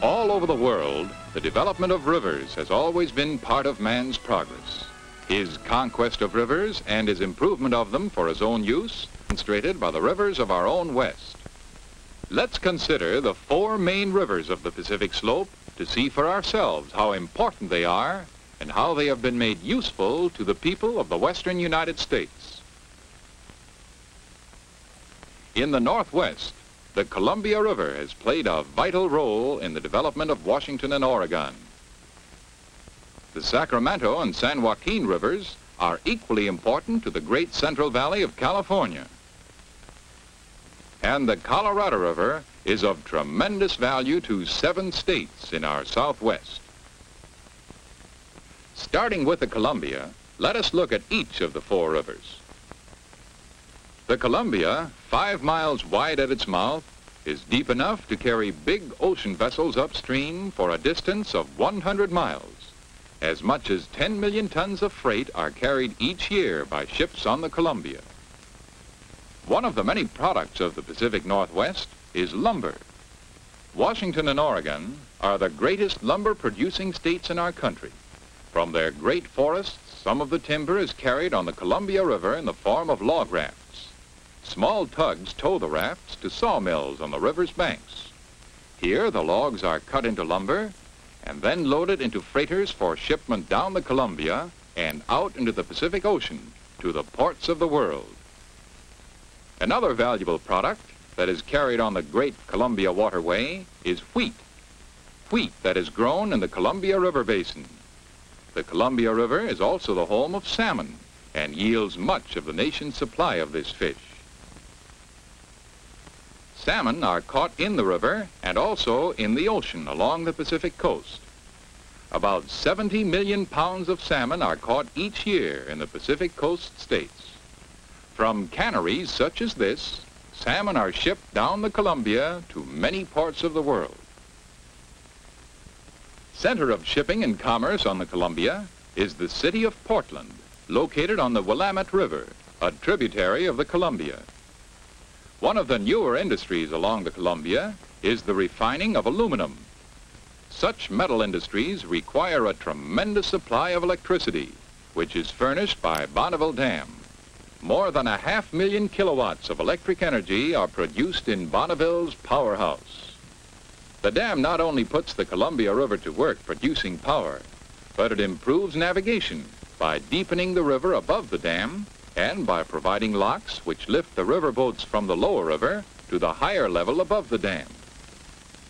All over the world, the development of rivers has always been part of man's progress. His conquest of rivers and his improvement of them for his own use, demonstrated by the rivers of our own West. Let's consider the 4 main rivers of the Pacific Slope to see for ourselves how important they are and how they have been made useful to the people of the western United States. In the Northwest, the Columbia River has played a vital role in the development of Washington and Oregon. The Sacramento and San Joaquin rivers are equally important to the great Central Valley of California. And the Colorado River is of tremendous value to 7 states in our Southwest. Starting with the Columbia, let us look at each of the 4 rivers. The Columbia, 5 miles wide at its mouth, is deep enough to carry big ocean vessels upstream for a distance of 100 miles. As much as 10 million tons of freight are carried each year by ships on the Columbia. One of the many products of the Pacific Northwest is lumber. Washington and Oregon are the greatest lumber-producing states in our country. From their great forests, some of the timber is carried on the Columbia River in the form of log rafts. Small tugs tow the rafts to sawmills on the river's banks. Here, the logs are cut into lumber and then loaded into freighters for shipment down the Columbia and out into the Pacific Ocean to the ports of the world. Another valuable product that is carried on the great Columbia Waterway is wheat. Wheat that is grown in the Columbia River Basin. The Columbia River is also the home of salmon and yields much of the nation's supply of this fish. Salmon are caught in the river and also in the ocean along the Pacific coast. About 70 million pounds of salmon are caught each year in the Pacific coast states. From canneries such as this, salmon are shipped down the Columbia to many parts of the world. Center of shipping and commerce on the Columbia is the city of Portland, located on the Willamette River, a tributary of the Columbia. One of the newer industries along the Columbia is the refining of aluminum. Such metal industries require a tremendous supply of electricity, which is furnished by Bonneville Dam. More than 500,000 kilowatts of electric energy are produced in Bonneville's powerhouse. The dam not only puts the Columbia River to work producing power, but it improves navigation by deepening the river above the dam and by providing locks which lift the river boats from the lower river to the higher level above the dam.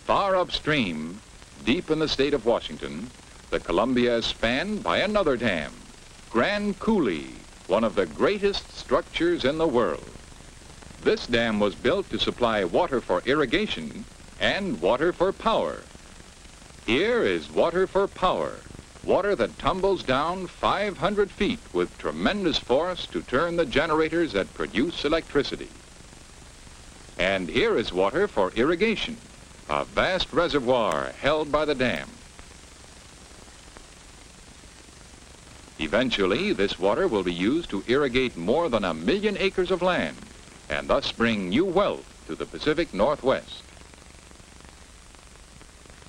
Far upstream, deep in the state of Washington, the Columbia is spanned by another dam, Grand Coulee, one of the greatest structures in the world. This dam was built to supply water for irrigation and water for power. Here is water for power, water that tumbles down 500 feet with tremendous force to turn the generators that produce electricity. And here is water for irrigation, a vast reservoir held by the dam. Eventually, this water will be used to irrigate more than 1 million acres of land and thus bring new wealth to the Pacific Northwest.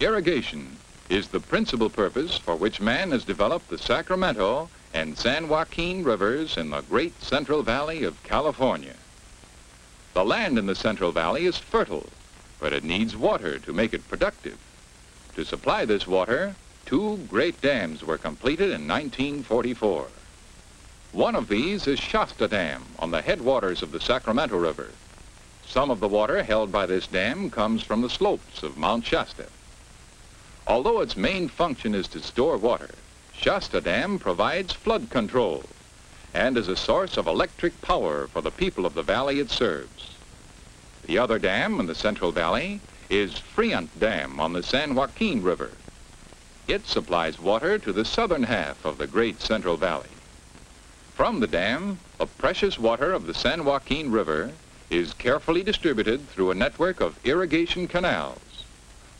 Irrigation is the principal purpose for which man has developed the Sacramento and San Joaquin rivers in the great Central Valley of California. The land in the Central Valley is fertile, but it needs water to make it productive. To supply this water, 2 great dams were completed in 1944. One of these is Shasta Dam on the headwaters of the Sacramento River. Some of the water held by this dam comes from the slopes of Mount Shasta. Although its main function is to store water, Shasta Dam provides flood control and is a source of electric power for the people of the valley it serves. The other dam in the Central Valley is Friant Dam on the San Joaquin River. It supplies water to the southern half of the great Central Valley. From the dam, the precious water of the San Joaquin River is carefully distributed through a network of irrigation canals.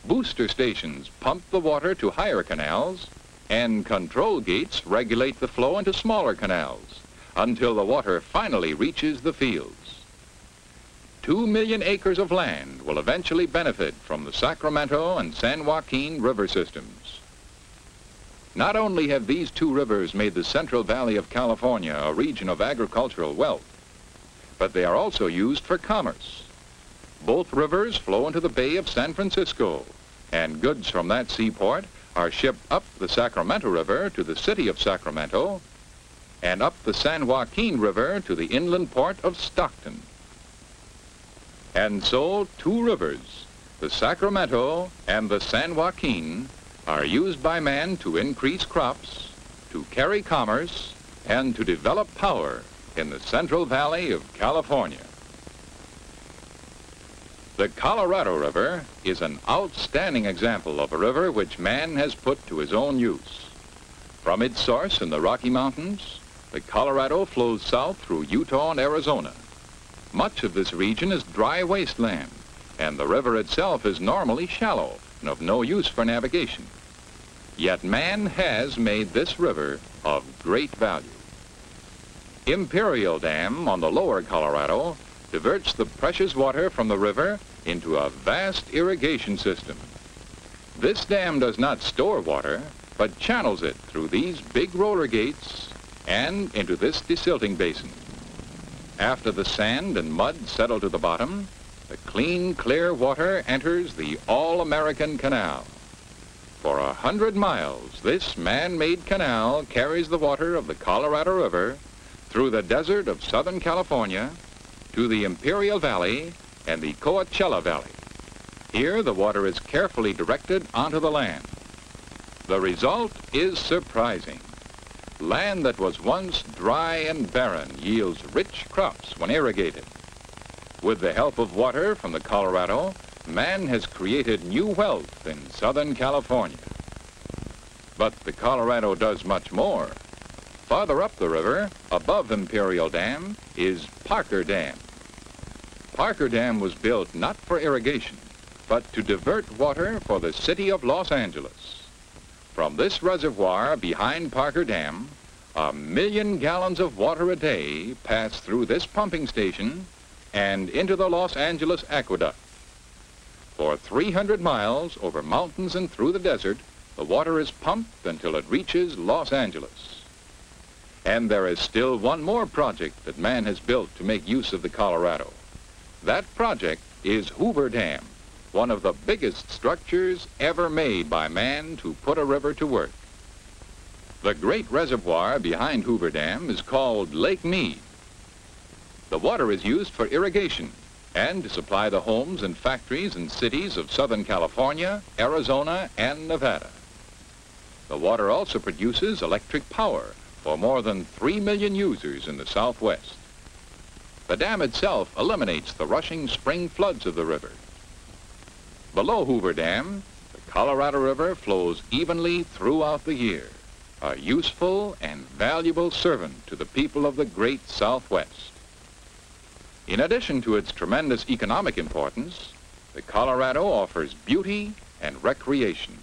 Booster stations pump the water to higher canals, and control gates regulate the flow into smaller canals until the water finally reaches the fields. 2 million acres of land will eventually benefit from the Sacramento and San Joaquin river systems. Not only have these two rivers made the Central Valley of California a region of agricultural wealth, but they are also used for commerce. Both rivers flow into the Bay of San Francisco, and goods from that seaport are shipped up the Sacramento River to the city of Sacramento and up the San Joaquin River to the inland port of Stockton. And so two rivers, the Sacramento and the San Joaquin, are used by man to increase crops, to carry commerce, and to develop power in the Central Valley of California. The Colorado River is an outstanding example of a river which man has put to his own use. From its source in the Rocky Mountains, the Colorado flows south through Utah and Arizona. Much of this region is dry wasteland, and the river itself is normally shallow and of no use for navigation. Yet man has made this river of great value. Imperial Dam on the lower Colorado diverts the precious water from the river into a vast irrigation system. This dam does not store water, but channels it through these big roller gates and into this desilting basin. After the sand and mud settle to the bottom, the clean, clear water enters the All-American Canal. For 100 miles, this man-made canal carries the water of the Colorado River through the desert of Southern California to the Imperial Valley and the Coachella Valley. Here, the water is carefully directed onto the land. The result is surprising. Land that was once dry and barren yields rich crops when irrigated. With the help of water from the Colorado, man has created new wealth in Southern California. But the Colorado does much more. Farther up the river, above Imperial Dam, is Parker Dam. Parker Dam was built not for irrigation, but to divert water for the city of Los Angeles. From this reservoir behind Parker Dam, 1 million gallons of water a day pass through this pumping station and into the Los Angeles aqueduct. For 300 miles over mountains and through the desert, the water is pumped until it reaches Los Angeles. And there is still one more project that man has built to make use of the Colorado. That project is Hoover Dam, one of the biggest structures ever made by man to put a river to work. The great reservoir behind Hoover Dam is called Lake Mead. The water is used for irrigation and to supply the homes and factories and cities of Southern California, Arizona, and Nevada. The water also produces electric power for more than 3 million users in the Southwest. The dam itself eliminates the rushing spring floods of the river. Below Hoover Dam, the Colorado River flows evenly throughout the year, a useful and valuable servant to the people of the great Southwest. In addition to its tremendous economic importance, the Colorado offers beauty and recreation.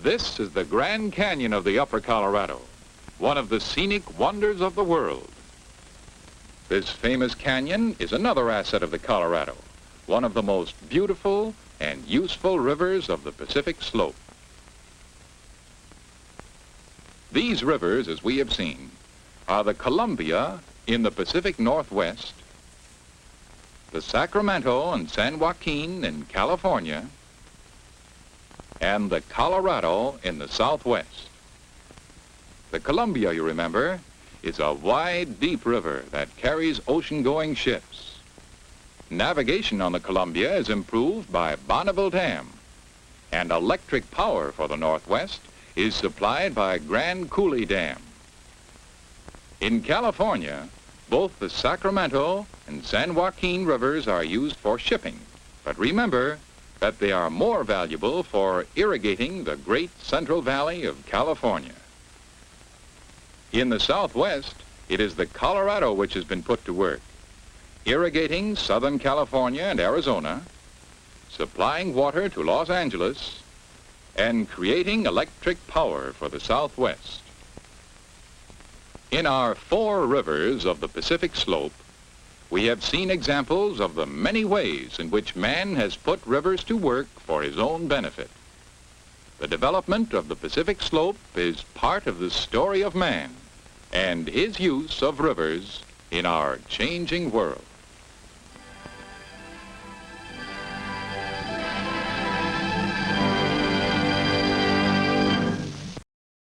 This is the Grand Canyon of the Upper Colorado, one of the scenic wonders of the world. This famous canyon is another asset of the Colorado, one of the most beautiful and useful rivers of the Pacific Slope. These rivers, as we have seen, are the Columbia in the Pacific Northwest, the Sacramento and San Joaquin in California, and the Colorado in the Southwest. The Columbia, you remember, is a wide, deep river that carries ocean-going ships. Navigation on the Columbia is improved by Bonneville Dam, and electric power for the Northwest is supplied by Grand Coulee Dam. In California, both the Sacramento and San Joaquin rivers are used for shipping, but remember that they are more valuable for irrigating the great Central Valley of California. In the Southwest, it is the Colorado which has been put to work, irrigating Southern California and Arizona, supplying water to Los Angeles, and creating electric power for the Southwest. In our 4 rivers of the Pacific Slope, we have seen examples of the many ways in which man has put rivers to work for his own benefit. The development of the Pacific Slope is part of the story of man and his use of rivers in our changing world.